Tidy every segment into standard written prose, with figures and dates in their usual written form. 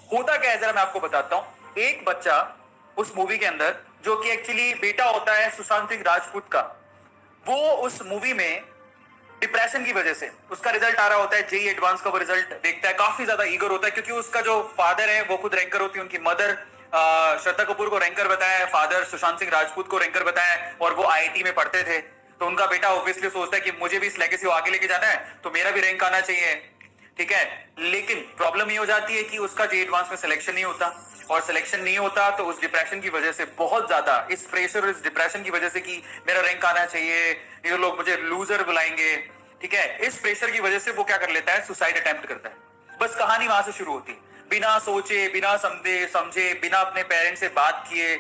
होता क्या है जरा मैं आपको बताता हूं। एक बच्चा उस मूवी के अंदर, जो कि एक्चुअली बेटा होता है सुशांत सिंह राजपूत का, वो उस मूवी में डिप्रेशन की वजह से, उसका रिजल्ट आ रहा होता है जेई एडवांस का, वो रिजल्ट देखता है, काफी ज्यादा ईगर होता है क्योंकि उसका जो फादर है वो खुद रैंकर होती है, उनकी मदर श्रद्धा कपूर को रैंकर बताया है, फादर सुशांत सिंह राजपूत को रैंकर बताया है, और वो आईआईटी में पढ़ते थे। तो उनका बेटा ऑब्वियसली सोचता है कि मुझे भी इस लेगेसी को आगे लेके जाना है, तो मेरा भी रैंक आना चाहिए। ठीक है, लेकिन प्रॉब्लम ये हो जाती है कि उसका जे एडवांस में सिलेक्शन नहीं होता, और सिलेक्शन नहीं होता तो उस डिप्रेशन की वजह से, बहुत ज्यादा इस प्रेशर और इस डिप्रेशन की वजह से कि मेरा रैंक आना चाहिए, ये लोग मुझे लूजर बुलाएंगे, ठीक है, इस प्रेशर की वजह से वो क्या कर लेता है, सुसाइड अटेम्प्ट करता है। बस कहानी वहां से शुरू होती है, बिना सोचे, बिना समझे, बिना अपने पेरेंट्स से बात किए,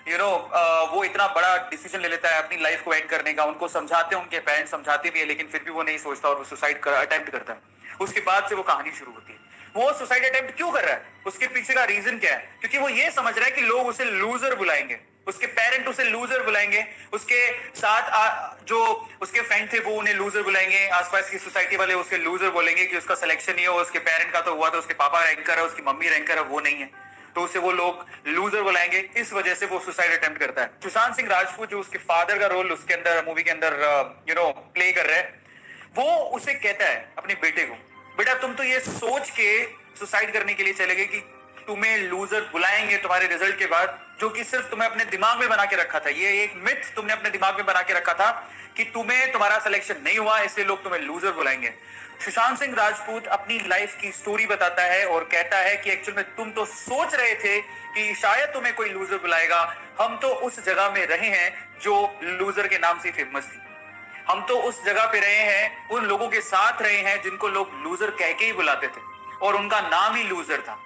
वो इतना बड़ा डिसीजन ले लेता है अपनी लाइफ को एंड करने का। उनको समझाते हैं, उनके पेरेंट्स समझाते भी है, लेकिन फिर भी वो नहीं सोचता और वो सुसाइड अटेम्प्ट करता है। उसके बाद से वो कहानी शुरू होती है। वो सुसाइड अटेम्प्ट क्यों कर रहा है, उसके पीछे का रीजन क्या है? क्योंकि वो ये समझ रहा है कि लोग उसे लूजर बुलाएंगे, उसके पेरेंट उसे लूजर बुलाएंगे, उसके साथ जो उसके फ्रेंड थे वो उन्हें लूजर बुलाएंगे, आसपास की सोसाइटी वाले उसके लूजर बोलेंगे कि उसका सिलेक्शन नहीं हो, उसके पेरेंट का तो हुआ, तो उसके पापा रैंकर है, उसकी मम्मी रैंकर है, वो नहीं है, तो उसे वो लोग लूजर बुलाएंगे। इस वजह से वो सुसाइड अटेम्प्ट करता है। सुशांत सिंह राजपूत जो उसके फादर का रोल उसके अंदर मूवी के अंदर प्ले कर रहा है, वो उसे कहता है अपने बेटे को, बेटा तुम तो ये सोच के सुसाइड करने के लिए चले गए कि तुम्हें लूजर बुलाएंगे तुम्हारे रिजल्ट के बाद, जो कि सिर्फ तुम्हें अपने दिमाग में बना के रखा था, ये एक मिथ तुमने अपने दिमाग में बना के रखा था कि तुम्हारा सिलेक्शन नहीं हुआ इसलिए लोग तुम्हें लूजर बुलाएंगे। सुशांत सिंह राजपूत अपनी लाइफ की स्टोरी बताता है और कहता है कि एक्चुअल में तुम तो सोच रहे थे कि शायद तुम्हें कोई लूजर बुलाएगा, हम तो उस जगह में रहे हैं जो लूजर के नाम से फेमस थी, हम तो उस जगह पे रहे हैं, उन लोगों के साथ रहे हैं जिनको लोग लूजर कह के ही बुलाते थे, और उनका नाम ही लूजर था।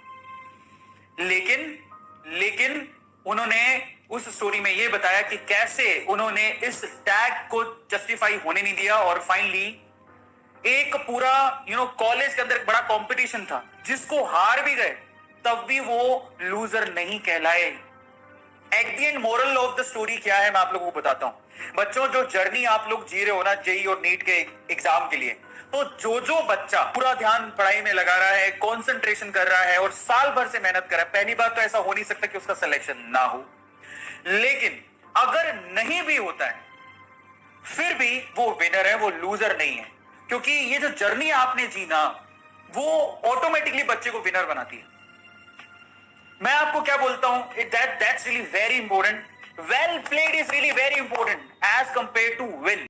लेकिन उन्होंने उस स्टोरी में यह बताया कि कैसे उन्होंने इस टैग को जस्टिफाई होने नहीं दिया, और फाइनली एक पूरा कॉलेज के अंदर एक बड़ा कंपटीशन था जिसको हार भी गए, तब भी वो लूजर नहीं कहलाए। At the end moral of the story क्या है मैं आप लोगों को बताता हूं। बच्चों, जो जर्नी आप लोग जी रहे हो ना जेई और नीट के एग्जाम के लिए, तो जो बच्चा पूरा ध्यान पढ़ाई में लगा रहा है, कंसंट्रेशन कर रहा है और साल भर से मेहनत कर रहा है, पहली बात तो ऐसा हो नहीं सकता कि उसका सिलेक्शन ना हो, लेकिन अगर नहीं भी होता है फिर भी वो विनर है, वो लूजर नहीं है, क्योंकि ये जो जर्नी आपने जी ना, वो ऑटोमेटिकली बच्चे को विनर बनाती है। मैं आपको क्या बोलता हूं, that's really very important. Well played is really very important as compare to win.